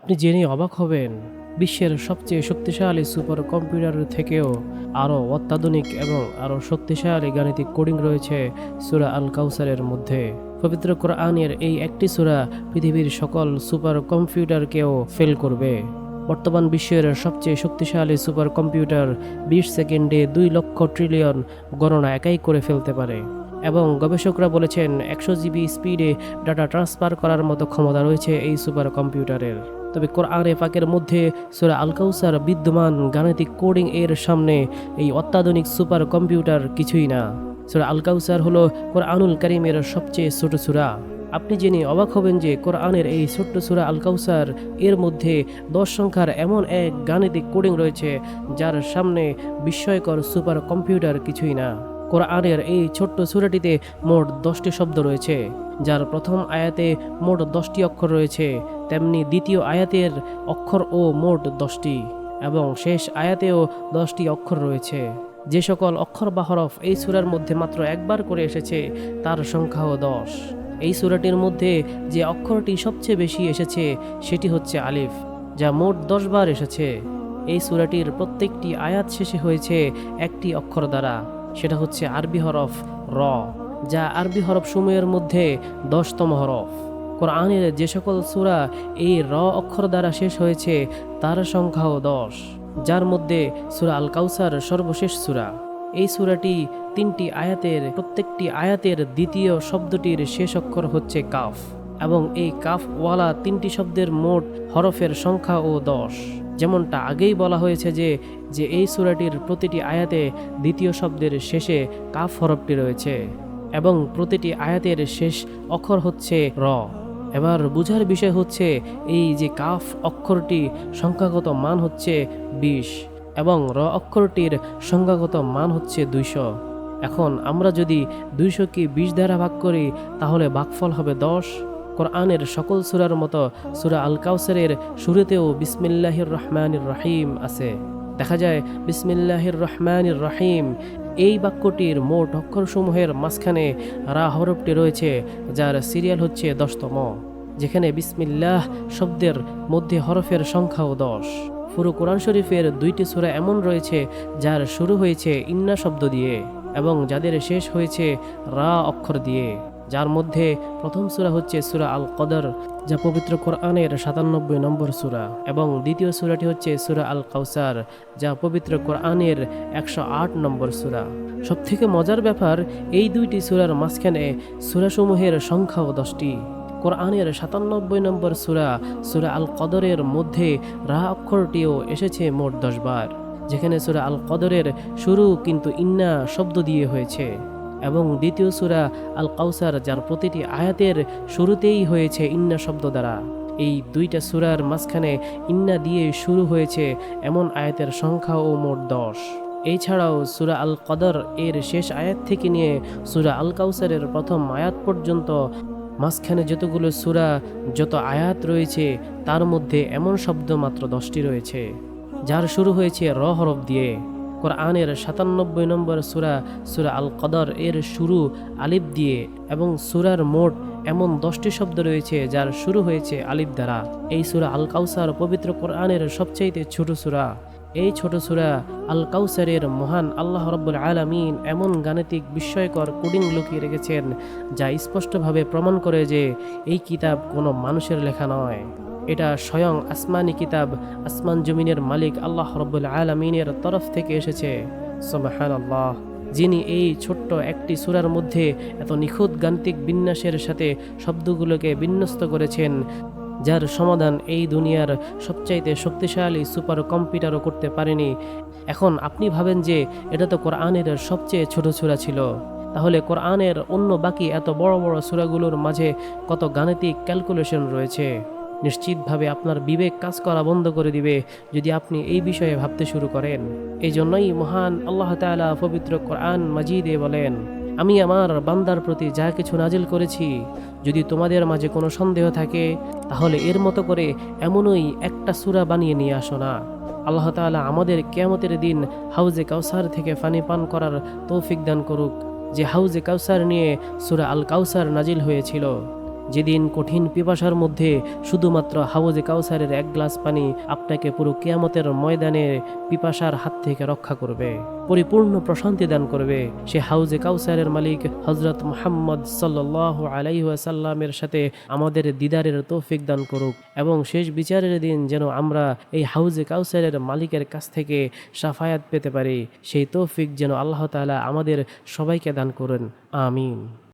আপনি জেনে অবাক হবেন, বিশ্বের সবচেয়ে শক্তিশালী সুপার কম্পিউটারের থেকেও আরও অত্যাধুনিক এবং আরও শক্তিশালী গাণিতিক কোডিং রয়েছে সূরা আল কাউসারের মধ্যে। পবিত্র কোরআনের এই একটি সূরা পৃথিবীর সকল সুপার কম্পিউটারকেও ফেল করবে। বর্তমান বিশ্বের সবচেয়ে শক্তিশালী সুপার কম্পিউটার 20 সেকেন্ডে 2 লক্ষ ট্রিলিয়ন গণনা একাই করে ফেলতে পারে এবং গবেষকরা বলেছেন 100 জিবি স্পিডে ডাটা ট্রান্সফার করার মতো ক্ষমতা রয়েছে এই সুপার কম্পিউটারের। তবে কোরআনে পাকের মধ্যে সূরা আল কাউসার বিদ্যমান গাণিতিক কোডিং এর সামনে এই অত্যাধুনিক সুপার কম্পিউটার কিছুই না। সূরা আল কাউসার হলো কোরআনুল কারীমের সবচেয়ে ছোট সূরা। আপনি জেনে অবাক হবেন যে কোরআনের এই ছোট্ট সূরা আল কাউসার এর মধ্যে 10 সংখ্যার এমন এক গাণিতিক কোডিং রয়েছে যার সামনে বিস্ময়কর সুপার কম্পিউটার কিছুই না। কোরআনের এই ছোট্ট সূরাটিতে মোট 10টি শব্দ রয়েছে, যার প্রথম আয়াতে মোট 10টি অক্ষর রয়েছে, তেমনি দ্বিতীয় আয়াতের অক্ষরও মোট 10টি এবং শেষ আয়াতেও 10টি অক্ষর রয়েছে। যে সকল অক্ষর বা হরফ এই সূরার মধ্যে মাত্র একবার করে এসেছে তার সংখ্যাও 10। এই সূরাটির মধ্যে যে অক্ষরটি সবচেয়ে বেশি এসেছে সেটি হচ্ছে আলিফ, যা মোট 10 বার এসেছে। এই সূরাটির প্রত্যেকটি আয়াত শেষে হয়েছে একটি অক্ষর দ্বারা, সেটা হচ্ছে আরবি হরফ র, যা আরবি হরফ সমূহের মধ্যে 10তম হরফ। কোরআনের যে সকল সূরা এই র অক্ষর দ্বারা শেষ হয়েছে তার সংখ্যাও 10, যার মধ্যে সূরা আল কাউসার সর্বশেষ সূরা। এই সূরাটি 3টি আয়াতের, প্রত্যেকটি আয়াতের দ্বিতীয় শব্দটির শেষ অক্ষর হচ্ছে কাফ এবং এই কাফওয়ালা 3টি শব্দের মোট হরফের সংখ্যাও 10। যেমনটা আগেই বলা হয়েছে যে এই সূরাটির প্রতিটি আয়াতে দ্বিতীয় শব্দের শেষে কাফ হরফটি রয়েছে এবং প্রতিটি আয়াতের শেষ অক্ষর হচ্ছে র। এবার বুঝার বিষয় হচ্ছে এই যে কাফ অক্ষরটি সংখ্যাগত মান হচ্ছে 20 এবং র অক্ষরটির সংখ্যাগত মান হচ্ছে 200। এখন আমরা যদি 200কে 20 দ্বারা ভাগ করি তাহলে ভাগফল হবে 10। কোরআনের সকল সূরার মতো সূরা আল কাউসারের শুরুতেও বিসমিল্লাহির রহমানির রহিম আছে। দেখা যায় বিসমিল্লাহির রহমানির রহিম এই বাক্যটির মোট অক্ষরসমূহের মাঝখানে রা হরফটি রয়েছে, যার সিরিয়াল হচ্ছে 10তম, যেখানে বিসমিল্লাহ শব্দের মধ্যে হরফের সংখ্যাও 10। পুরো কোরআন শরীফের 2টি সূরা এমন রয়েছে যার শুরু হয়েছে ইন্না শব্দ দিয়ে এবং যাদের শেষ হয়েছে রা অক্ষর দিয়ে, যার মধ্যে প্রথম সূরা হচ্ছে সূরা আল কদর, যা পবিত্র কোরআনের 97 নম্বর সূরা, এবং দ্বিতীয় সূরাটি হচ্ছে সূরা আল কাউসার, যা পবিত্র কোরআনের 108 নম্বর সূরা। সবথেকে মজার ব্যাপার, এই 2টি সূরার মাঝখানে সূরাসমূহের সংখ্যাও 10টি। কোরআনের 97 নম্বর সূরা সূরা আল কদরের মধ্যে রা অক্ষরটিও এসেছে মোট 10 বার, যেখানে সূরা আল কদরের শুরু কিন্তু ইন্না শব্দ দিয়ে হয়েছে, এবং দ্বিতীয় সূরা আল কাউসার যার প্রতিটি আয়াতের শুরুতেই হয়েছে ইন্না শব্দ দ্বারা। এই 2টা সূরার মাঝখানে ইন্না দিয়ে শুরু হয়েছে এমন আয়াতের সংখ্যাও মোট 10। এছাড়াও সূরা আল কদর এর শেষ আয়াত থেকে নিয়ে সূরা আল কাউসারের প্রথম আয়াত পর্যন্ত মাঝখানে যতগুলো সূরা, যত আয়াত রয়েছে তার মধ্যে এমন শব্দ মাত্র 10টি রয়েছে, যার শুরু হয়েছে র হরফ দিয়ে। কোরআনের 97 নম্বর সূরা সূরা আল কদর এর শুরু আলিফ দিয়ে এবং সূরার মোট এমন 10টি শব্দ রয়েছে যার শুরু হয়েছে আলিফ দ্বারা। এই সূরা আল কাউসার পবিত্র কোরআনের সবচাইতে ছোট সূরা। এই ছোট সূরা আল কাউসারের মহান আল্লাহ রাব্বুল আলামিন এমন গাণিতিক বিস্ময়কর কোডিং লুকিয়ে রেখেছেন যা স্পষ্টভাবে প্রমাণ করে যে এই কিতাব কোনো মানুষের লেখা নয়, এটা স্বয়ং আসমানি কিতাব, আসমান জমিনের মালিক আল্লাহ রাব্বুল আলামিনের তরফ থেকে এসেছে। সুবহানাল্লাহ, যিনি এই ছোট্ট একটি সূরার মধ্যে এত নিখুঁত গাণিতিক বিন্যাসের সাথে শব্দগুলোকে বিন্যস্ত করেছেন, যার সমাধান এই দুনিয়ার সবচাইতে শক্তিশালী সুপার কম্পিউটারও করতে পারেনি। এখন আপনি ভাবেন যে এটা তো কোরআনের সবচেয়ে ছোট সূরা ছিল, তাহলে কোরআনের অন্য বাকি এত বড় বড় সূরাগুলোর মাঝে কত গাণিতিক ক্যালকুলেশন রয়েছে। নিশ্চিতভাবে আপনার বিবেক কাজ করা বন্ধ করে দিবে যদি আপনি এই বিষয়ে ভাবতে শুরু করেন। এই জন্যই মহান আল্লাহ তাআলা পবিত্র কোরআন মাজিদে বলেন, আমি আমার বান্দার প্রতি যা কিছু নাজিল করেছি, যদি তোমাদের মাঝে কোনো সন্দেহ থাকে তাহলে এর মতো করে এমনই একটা সূরা বানিয়ে নিয়ে আসো না। আল্লাহ তাআলা আমাদের কিয়ামতের দিন হাউজে কাউসার থেকে পানি পান করার তৌফিক দান করুক, যে হাউজে কাউসার নিয়ে সূরা আল কাউসার নাজিল হয়েছিল, যেদিন কঠিন পিপাসার মধ্যে শুধুমাত্র হাউজে কাউসারের এক গ্লাস পানি আপনাকে পুরো কিয়ামতের ময়দানে পিপাসার হাত থেকে রক্ষা করবে, পরিপূর্ণ প্রশান্তি দান করবে। সে হাউজে কাউসারের মালিক হযরত মুহাম্মদ সাল্লাল্লাহু আলাইহি ওয়াসাল্লামের সাথে আমাদের দিদারের তৌফিক দান করুক এবং শেষ বিচারের দিন যেন আমরা এই হাউজে কাউসারের মালিকের কাছ থেকে শাফায়াত পেতে পারি, সেই তৌফিক যেন আল্লাহ তাআলা আমাদের সবাইকে দান করেন। আমিন।